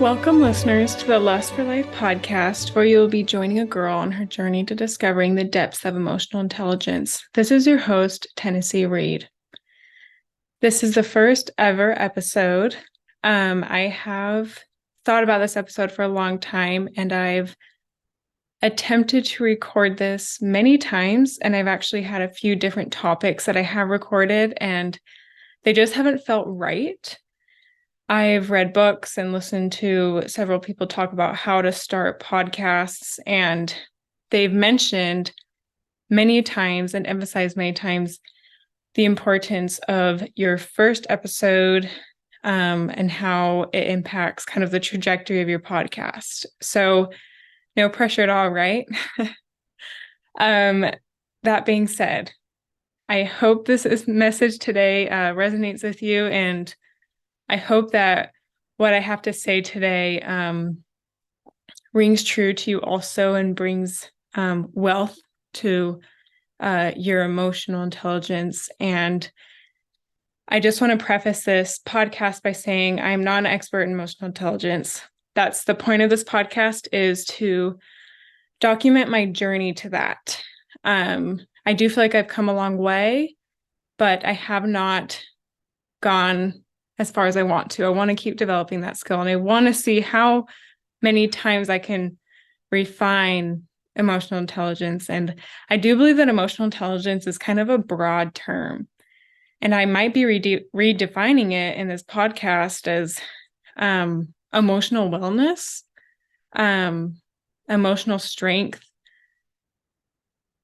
Welcome, listeners, to the Lust for Life podcast, where you will be joining a girl on her journey to discovering the depths of emotional intelligence. This is your host, Tennessee Reed. This is the first ever episode. I have thought about this episode for a long time, and I've attempted to record this many times, and I've actually had a few different topics that I have recorded, and they just haven't felt right. I've read books and listened to several people talk about how to start podcasts, and they've mentioned many times and emphasized many times the importance of your first episode and how it impacts kind of the trajectory of your podcast. So no pressure at all, right? That being said, I hope this message today resonates with you, and I hope that what I have to say today rings true to you also and brings wealth to your emotional intelligence. And I just want to preface this podcast by saying I'm not an expert in emotional intelligence. That's the point of this podcast, is to document my journey to that. I do feel like I've come a long way, but I have not gone as far as I want to. I want to keep developing that skill, and I want to see how many times I can refine emotional intelligence. And I do believe that emotional intelligence is kind of a broad term, and I might be redefining it in this podcast as emotional wellness, emotional strength.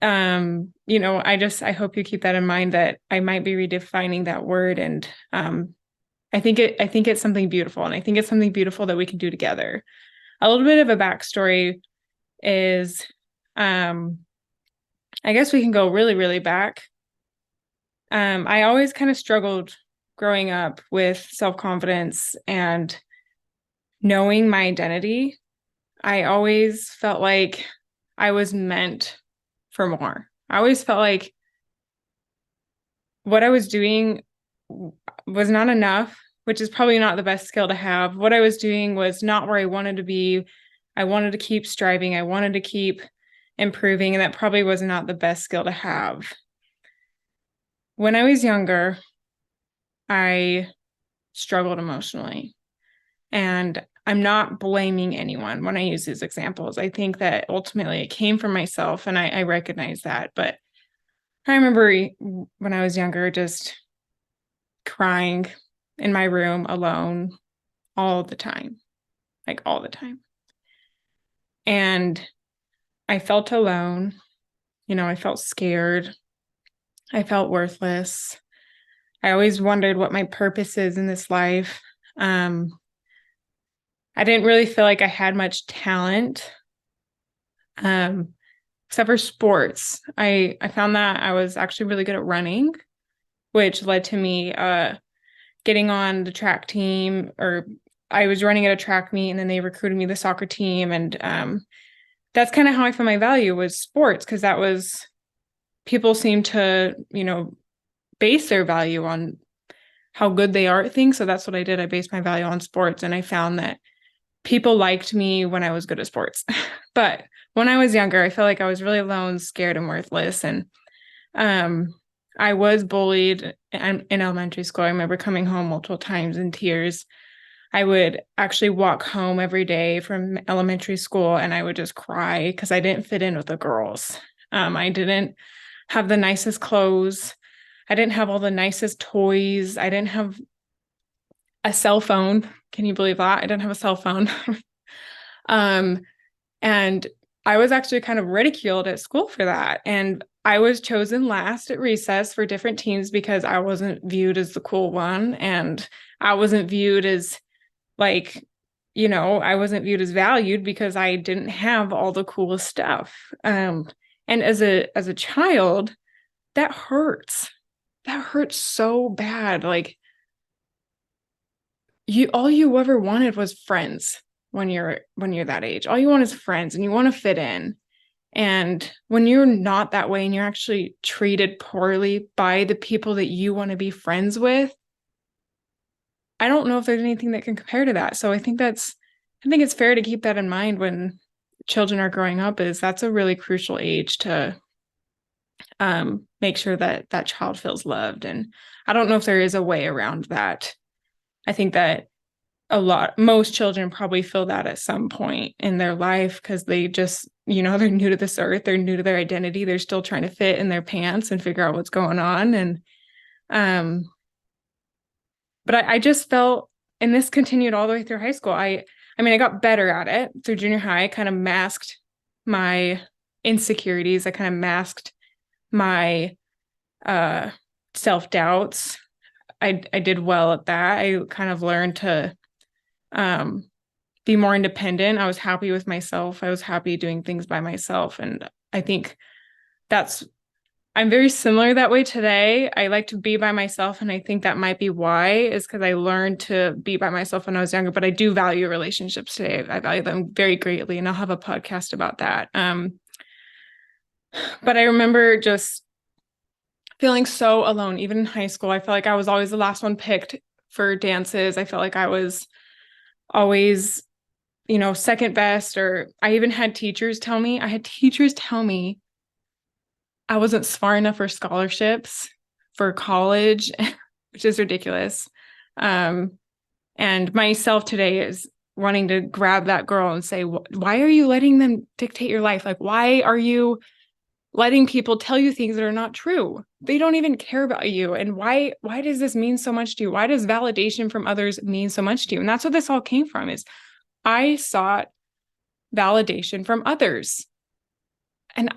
I hope you keep that in mind, that I might be redefining that word, and I think it's something beautiful, and I think it's something beautiful that we can do together. A little bit of a backstory is, I guess we can go really, really back. I always kind of struggled growing up with self-confidence and knowing my identity. I always felt like I was meant for more. I always felt like what I was doing was not enough, which is probably not the best skill to have. What I was doing was not where I wanted to be. I wanted to keep striving. I wanted to keep improving, and that probably was not the best skill to have. When I was younger, I struggled emotionally, and I'm not blaming anyone when I use these examples. I think that ultimately it came from myself, and I recognize that. But I remember when I was younger, just crying in my room alone all the time, like all the time. And I felt alone. I felt scared. I felt worthless. I always wondered what my purpose is in this life. I didn't really feel like I had much talent, except for sports. I found that I was actually really good at running, which led to me getting on the track team, or I was running at a track meet, and then they recruited me to the soccer team. And that's kind of how I found my value, was sports, because that was, people seem to, base their value on how good they are at things. So that's what I did. I based my value on sports, and I found that people liked me when I was good at sports. But when I was younger, I felt like I was really alone, scared, and worthless. And I was bullied in elementary school. I remember coming home multiple times in tears. I would actually walk home every day from elementary school, and I would just cry because I didn't fit in with the girls. I didn't have the nicest clothes. I didn't have all the nicest toys. I didn't have a cell phone. Can you believe that? I didn't have a cell phone. And I was actually kind of ridiculed at school for that. And I was chosen last at recess for different teams because I wasn't viewed as the cool one. And I wasn't viewed as I wasn't viewed as valued because I didn't have all the coolest stuff. And as a child, that hurts. That hurts so bad. Like, all you ever wanted was friends when you're that age. All you want is friends, and you want to fit in. And when you're not that way, and you're actually treated poorly by the people that you want to be friends with, I don't know if there's anything that can compare to that. So I think that's I think it's fair to keep that in mind when children are growing up, is that's a really crucial age to make sure that that child feels loved. And I don't know if there is a way around that. I think that most children probably feel that at some point in their life because they just, they're new to this earth, they're new to their identity, they're still trying to fit in their pants and figure out what's going on. And but I just felt, and this continued all the way through high school. I mean, I got better at it through junior high. I kind of masked my insecurities. I kind of masked my self-doubts. I did well at that. I kind of learned to be more independent. I was happy with myself. I was happy doing things by myself. And I think I'm very similar that way today. I like to be by myself. And I think that might be why, is because I learned to be by myself when I was younger, but I do value relationships today. I value them very greatly. And I'll have a podcast about that. But I remember just feeling so alone, even in high school. I felt like I was always the last one picked for dances. I felt like I was always, second best. Or I even had teachers tell me I wasn't smart enough for scholarships for college, which is ridiculous. And myself today is wanting to grab that girl and say, why are you letting them dictate your life? Like, why are you letting people tell you things that are not true? They don't even care about you. And why does this mean so much to you? Why does validation from others mean so much to you? And that's what this all came from, is I sought validation from others. And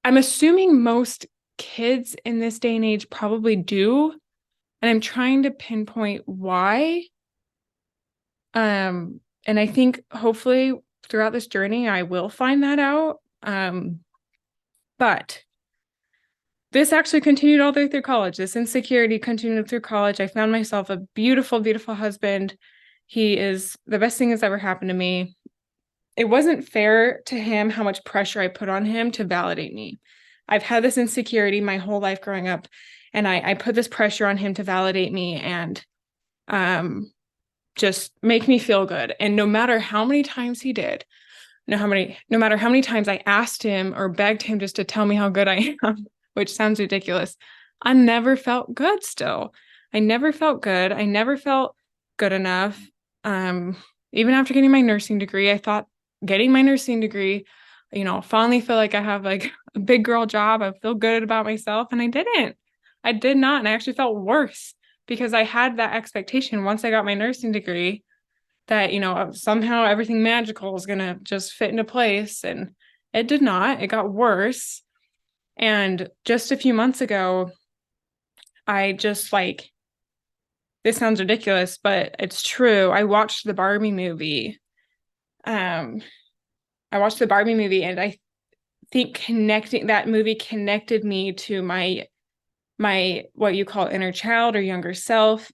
I'm assuming most kids in this day and age probably do. And I'm trying to pinpoint why. And I think hopefully throughout this journey, I will find that out. But this actually continued all the way through college. This insecurity continued through college. I found myself a beautiful, beautiful husband. He is the best thing that's ever happened to me. It wasn't fair to him how much pressure I put on him to validate me. I've had this insecurity my whole life growing up, and I put this pressure on him to validate me and just make me feel good. And no matter how many times he did, no matter how many times I asked him or begged him just to tell me how good I am, which sounds ridiculous, I never felt good still. I never felt good. I never felt good enough. Even after getting my nursing degree, I thought getting my nursing degree, finally feel like I have like a big girl job. I feel good about myself. And I didn't. I did not. And I actually felt worse because I had that expectation once I got my nursing degree that, somehow everything magical is going to just fit into place. And it did not. It got worse. And just a few months ago, I just this sounds ridiculous, but it's true. I watched the Barbie movie. And I think that movie connected me to my what you call inner child or younger self.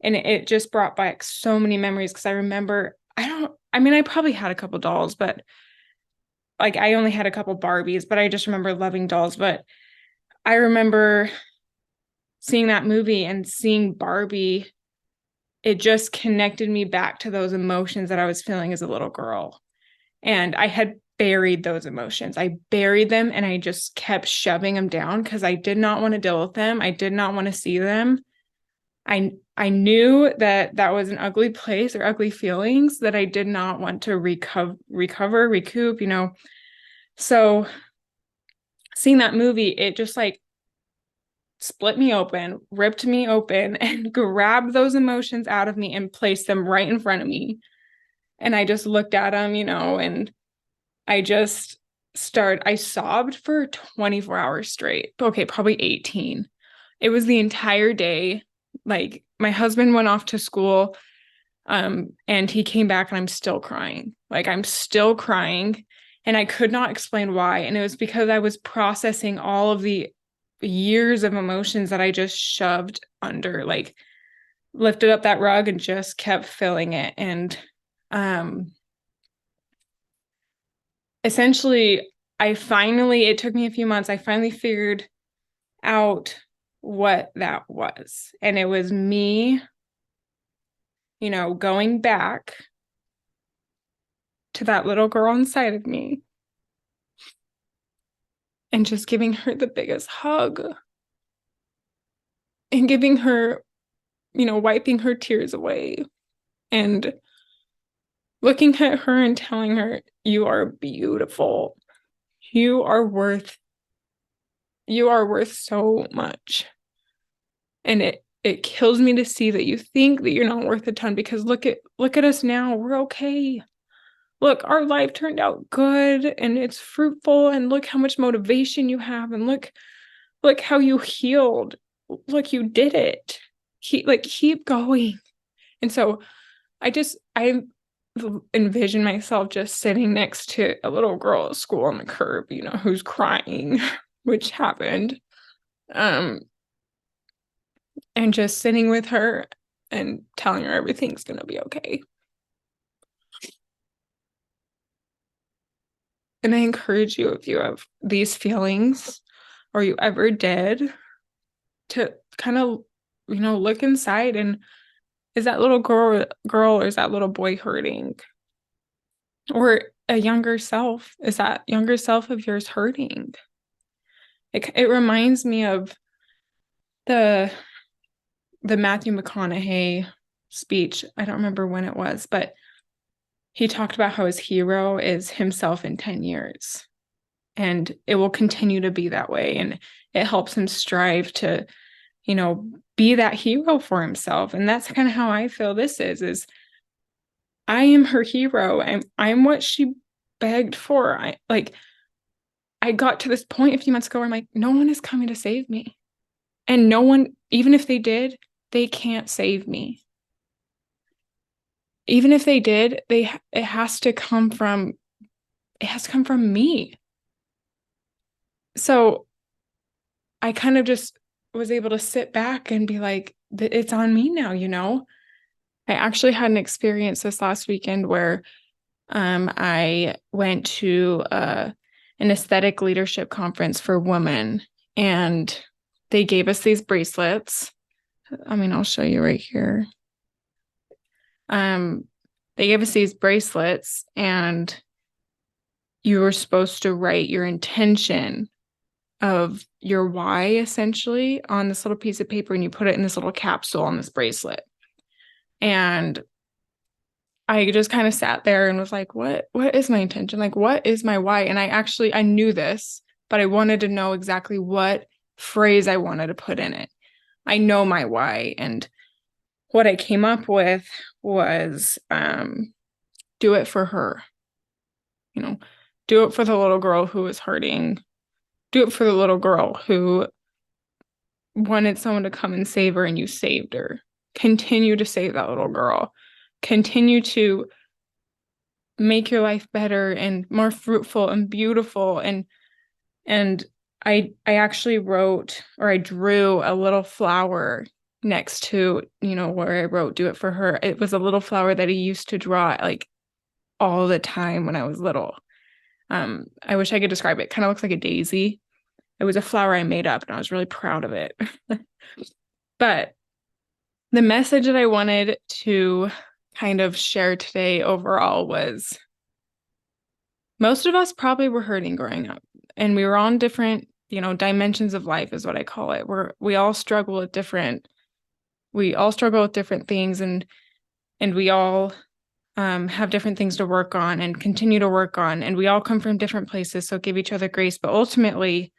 And it just brought back so many memories because I remember, I probably had a couple dolls, but I only had a couple Barbies, but I just remember loving dolls. But I remember seeing that movie and seeing Barbie. It just connected me back to those emotions that I was feeling as a little girl. And I had buried those emotions. I buried them and I just kept shoving them down because I did not want to deal with them. I did not want to see them. I knew that was an ugly place or ugly feelings that I did not want to recoup. So seeing that movie, it just split me open, ripped me open, and grabbed those emotions out of me and placed them right in front of me. And I just looked at them, and I sobbed for 24 hours straight. Okay, probably 18. It was the entire day. My husband went off to school, and he came back and I'm still crying. I'm still crying, and I could not explain why. And it was because I was processing all of the years of emotions that I just shoved under, lifted up that rug and just kept filling it. And essentially, it took me a few months. I finally figured out what that was. And it was me, going back to that little girl inside of me and just giving her the biggest hug and giving her, wiping her tears away and looking at her and telling her, you are beautiful. You are worth so much. And it kills me to see that you think that you're not worth a ton, because look at us now. We're okay. Look, our life turned out good and it's fruitful, and look how much motivation you have, and look how you healed. Look, you did it. Keep going. And so I envision myself just sitting next to a little girl at school on the curb, who's crying, which happened. And just sitting with her and telling her everything's going to be okay. And I encourage you, if you have these feelings or you ever did, to kind of, look inside, and is that little girl or is that little boy hurting? Or a younger self, is that younger self of yours hurting? It reminds me of the Matthew McConaughey speech. I don't remember when it was, but he talked about how his hero is himself in 10 years. And it will continue to be that way. And it helps him strive to, be that hero for himself. And that's kind of how I feel this is I am her hero. I'm what she begged for. I got to this point a few months ago where I'm like, no one is coming to save me. And no one, even if they did, they can't save me. Even if they did, it has to come from me. So I kind of just was able to sit back and be like, it's on me now, I actually had an experience this last weekend where I went to an aesthetic leadership conference for women, and they gave us these bracelets. I'll show you right here. They gave us these bracelets, and you were supposed to write your intention of your why, essentially, on this little piece of paper, and you put it in this little capsule on this bracelet. And I just kind of sat there and was like, what is my intention? Like, what is my why? And I knew this, but I wanted to know exactly what phrase I wanted to put in it. I know my why. And what I came up with was, do it for her. Do it for the little girl who was hurting. Do it for the little girl who wanted someone to come and save her, and you saved her. Continue to save that little girl. Continue to make your life better and more fruitful and beautiful. And I actually I drew a little flower next to, where I wrote, do it for her. It was a little flower that I used to draw like all the time when I was little. I wish I could describe it. It kind of looks like a daisy. It was a flower I made up, and I was really proud of it. But the message that I wanted to kind of share today overall was, most of us probably were hurting growing up, and we were on different, dimensions of life is what I call it. We all struggle with different things, and we all have different things to work on and continue to work on, and we all come from different places. So give each other grace, but ultimately,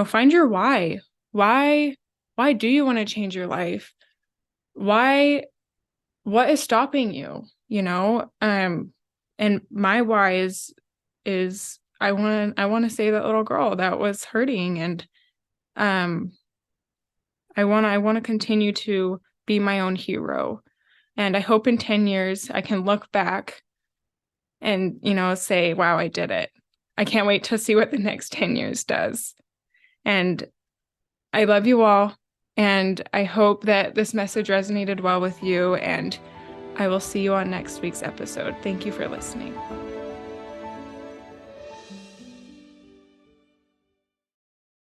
find your why. Why do you want to change your life? What is stopping you? And my why is I want to save that little girl that was hurting, and I want to continue to be my own hero. And I hope in 10 years I can look back and, say, wow, I did it. I can't wait to see what the next 10 years does. And I love you all. And I hope that this message resonated well with you. And I will see you on next week's episode. Thank you for listening.